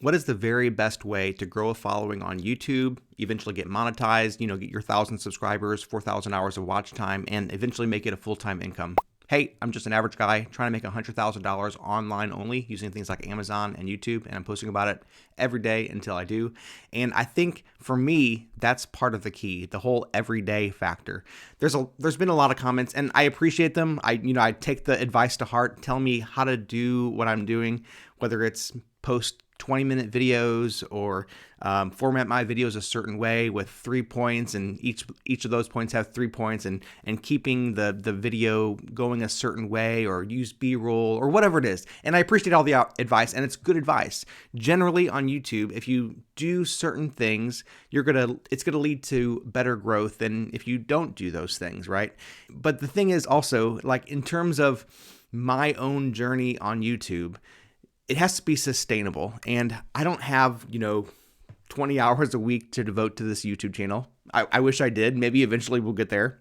What is the very best way to grow a following on YouTube, eventually get monetized, get your 1,000 subscribers, 4,000 hours of watch time, and eventually make it a full-time income? Hey, I'm just an average guy trying to make $100,000 online only using things like Amazon and YouTube, and I'm posting about it every day until I do. And I think for me, that's part of the key, the whole everyday factor. There's been a lot of comments, and I appreciate them. I take the advice to heart. Tell me how to do what I'm doing, whether it's post 20-minute videos or format my videos a certain way with 3 points, and each of those points have 3 points, and keeping the video going a certain way, or use B-roll or whatever it is. And I appreciate all the advice, and it's good advice. Generally on YouTube, if you do certain things, it's gonna lead to better growth than if you don't do those things, right? But the thing is also, like, in terms of my own journey on YouTube, it has to be sustainable. And I don't have, 20 hours a week to devote to this YouTube channel. I wish I did. Maybe eventually we'll get there.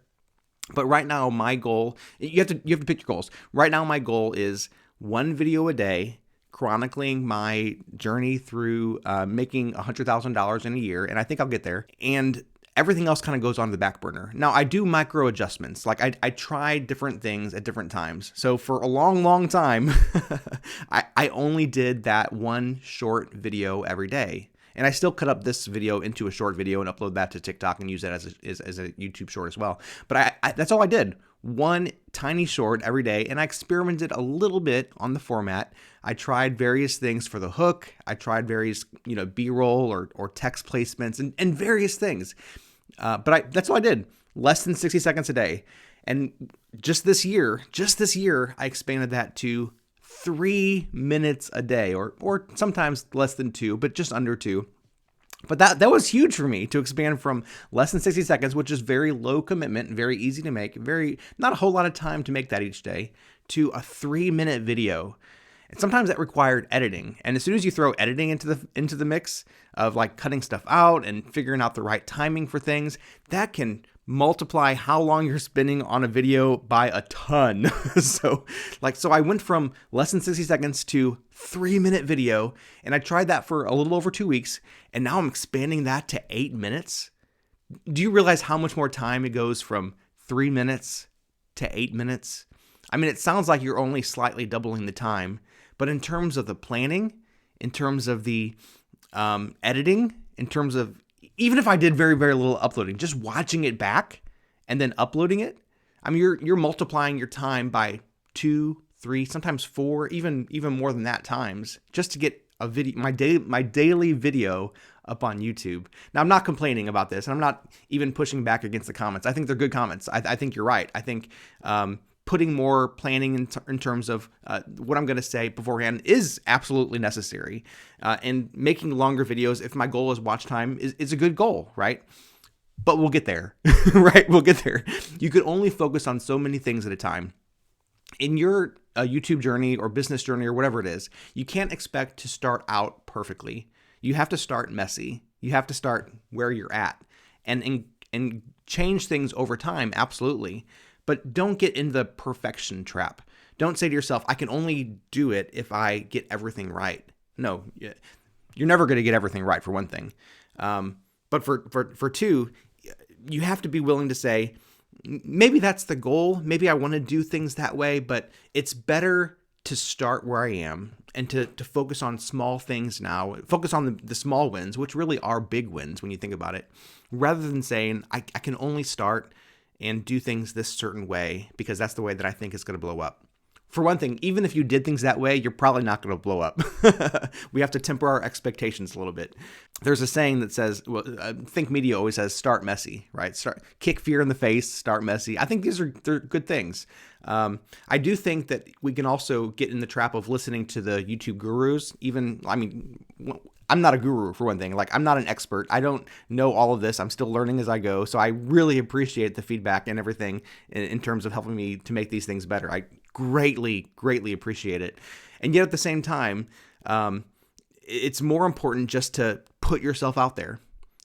But right now, my goal, you have to pick your goals. Right now, my goal is 1 video a day, chronicling my journey through making $100,000 in a year. And I think I'll get there. And everything else kind of goes on the back burner. Now, I do micro adjustments. Like I try different things at different times. So for a long, long time, I only did that 1 short video every day. And I still cut up this video into a short video and upload that to TikTok and use that as a YouTube short as well. But that's all I did. 1 tiny short every day, and I experimented a little bit on the format. I tried various things for the hook. I tried various, B-roll or text placements and various things. But that's all I did. Less than 60 seconds a day. And just this year, I expanded that to 3 minutes a day, or sometimes less than 2, but just under 2. But that was huge for me to expand from less than 60 seconds, which is very low commitment, very easy to make, not a whole lot of time to make that each day, to a 3-minute video. And sometimes that required editing. And as soon as you throw editing into the mix of like cutting stuff out and figuring out the right timing for things, that can multiply how long you're spending on a video by a ton. So I went from less than 60 seconds to 3-minute video, and I tried that for a little over 2 weeks, and now I'm expanding that to 8 minutes. Do you realize how much more time it goes from 3 minutes to 8 minutes? I mean, it sounds like you're only slightly doubling the time, but in terms of the planning, in terms of the editing, in terms of, even if I did very, very little uploading, just watching it back and then uploading it, I mean, you're multiplying your time by 2, 3, sometimes 4, even more than that times, just to get a video, my daily video up on YouTube. Now, I'm not complaining about this, and I'm not even pushing back against the comments. I think they're good comments. I think you're right. I think putting more planning in terms of what I'm going to say beforehand is absolutely necessary. And making longer videos, if my goal is watch time, is a good goal, right? But we'll get there, right? We'll get there. You could only focus on so many things at a time. In your YouTube journey or business journey or whatever it is, you can't expect to start out perfectly. You have to start messy. You have to start where you're at and change things over time, absolutely. But don't get in the perfection trap. Don't say to yourself, I can only do it if I get everything right. No, you're never going to get everything right, for one thing. But for two, you have to be willing to say, maybe that's the goal. Maybe I want to do things that way, but it's better to start where I am and to focus on small things now, focus on the small wins, which really are big wins when you think about it, rather than saying, I can only start and do things this certain way because that's the way that I think it's going to blow up. For one thing, even if you did things that way, you're probably not going to blow up. We have to temper our expectations a little bit. There's a saying that says, Think Media always says, start messy, right? Kick fear in the face, start messy. I think they're good things. I do think that we can also get in the trap of listening to the YouTube gurus. I'm not a guru, for one thing. Like, I'm not an expert. I don't know all of this. I'm still learning as I go. So I really appreciate the feedback and everything in terms of helping me to make these things better. I greatly appreciate it. And yet at the same time, it's more important just to put yourself out there.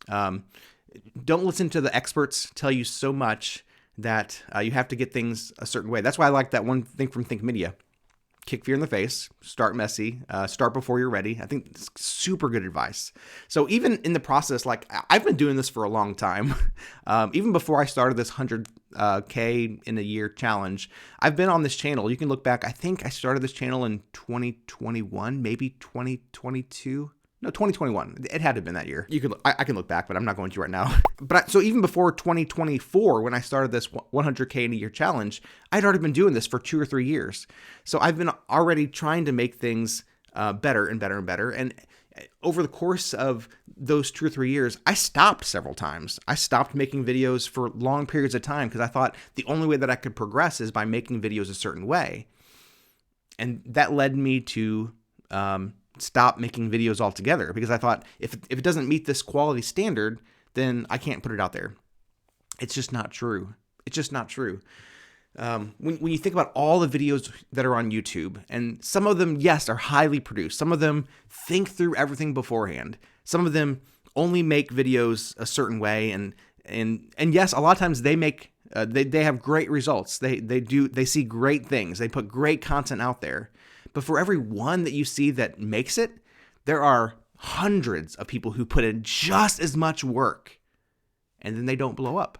Don't listen to the experts tell you so much that you have to get things a certain way. That's why I like that one thing from Think Media. kick fear in the face, start messy, start before you're ready. I think it's super good advice. So even in the process, like I've been doing this for a long time. Even before I started this 100K in a year challenge, I've been on this channel. You can look back. I think I started this channel in 2021, maybe 2022. No, 2021. It had to have been that year. I can look back, but I'm not going to right now. So even before 2024, when I started this 100K in a year challenge, I'd already been doing this for 2 or 3 years. So I've been already trying to make things better and better and better. And over the course of those 2 or 3 years, I stopped several times. I stopped making videos for long periods of time because I thought the only way that I could progress is by making videos a certain way. And that led me to stop making videos altogether because I thought if it doesn't meet this quality standard, then I can't put it out there. It's just not true. It's just not true. When you think about all the videos that are on YouTube, and some of them, yes, are highly produced. Some of them think through everything beforehand. Some of them only make videos a certain way, and yes, a lot of times they make they have great results. They see great things. They put great content out there. But for every one that you see that makes it, there are hundreds of people who put in just as much work and then they don't blow up.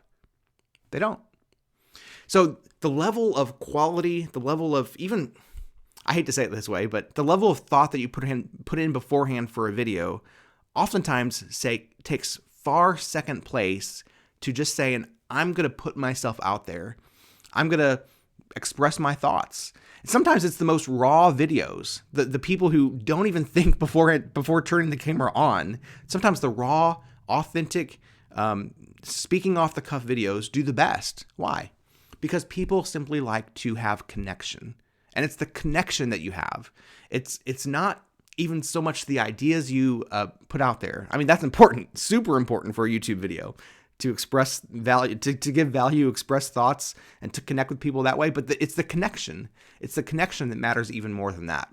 They don't. So the level of quality, the level of even, I hate to say it this way, but the level of thought that you put in beforehand for a video oftentimes takes far second place to just saying, I'm going to put myself out there. I'm going to express my thoughts. Sometimes it's the most raw videos, the people who don't even think before turning the camera on. Sometimes the raw, authentic, speaking off the cuff videos do the best. Why? Because people simply like to have connection, and it's the connection that you have. It's not even so much the ideas you put out there. I mean, that's important, super important for a YouTube video. To express value, to give value, express thoughts, and to connect with people that way. But it's the connection. It's the connection that matters even more than that.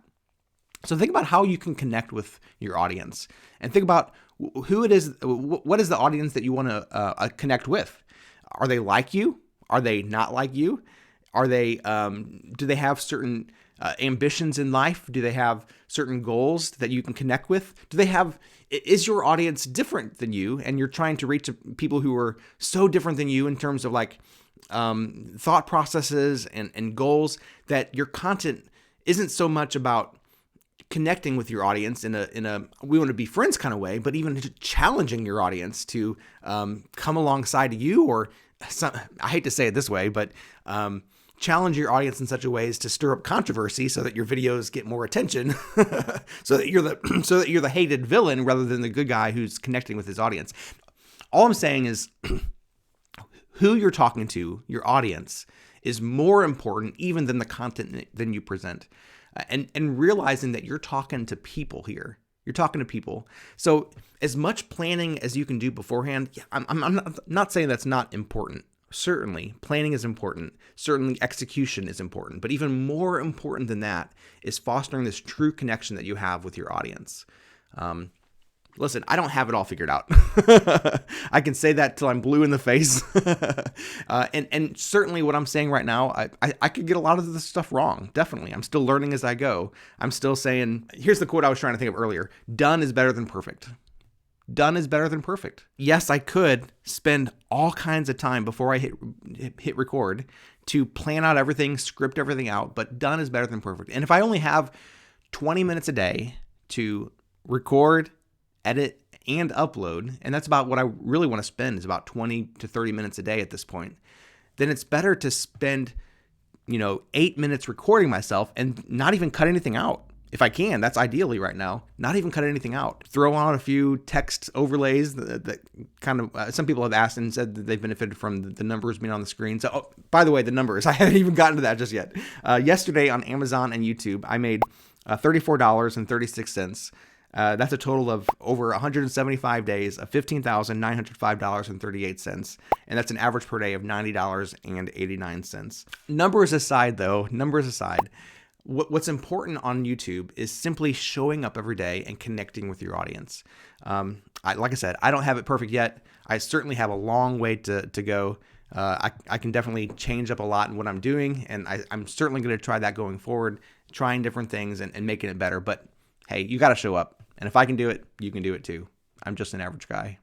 So think about how you can connect with your audience, and think about who it is. What is the audience that you want to connect with? Are they like you? Are they not like you? Are they? Do they have certain ambitions in life? Do they have certain goals that you can connect with? Is your audience different than you, and you're trying to reach people who are so different than you in terms of like thought processes and goals, that your content isn't so much about connecting with your audience in a we want to be friends kind of way, but even challenging your audience to come alongside you, or I hate to say it this way, but challenge your audience in such a way as to stir up controversy so that your videos get more attention, so that you're the hated villain rather than the good guy who's connecting with his audience. All I'm saying is who you're talking to, your audience, is more important even than the content than you present. And realizing that you're talking to people here. You're talking to people. So as much planning as you can do beforehand, I'm not saying that's not important. Certainly, planning is important. Certainly, execution is important. But even more important than that is fostering this true connection that you have with your audience. Listen, I don't have it all figured out. I can say that till I'm blue in the face. And certainly what I'm saying right now, I could get a lot of this stuff wrong. Definitely. I'm still learning as I go. I'm still saying, here's the quote I was trying to think of earlier. Done is better than perfect. Done is better than perfect. Yes, I could spend all kinds of time before I hit record to plan out everything, script everything out, but done is better than perfect. And if I only have 20 minutes a day to record, edit, and upload, and that's about what I really want to spend, is about 20 to 30 minutes a day at this point, then it's better to spend, 8 minutes recording myself and not even cut anything out. If I can, that's ideally right now, not even cut anything out. Throw on a few text overlays that kind of, some people have asked and said that they've benefited from the numbers being on the screen. So, by the way, the numbers, I haven't even gotten to that just yet. Yesterday on Amazon and YouTube, I made $34.36. That's a total of over 175 days of $15,905.38. And that's an average per day of $90.89. Numbers aside, what's important on YouTube is simply showing up every day and connecting with your audience. Like I said, I don't have it perfect yet. I certainly have a long way to go. I can definitely change up a lot in what I'm doing, and I'm certainly going to try that going forward trying different things and making it better. But hey, you got to show up. And if I can do it, you can do it too. I'm just an average guy.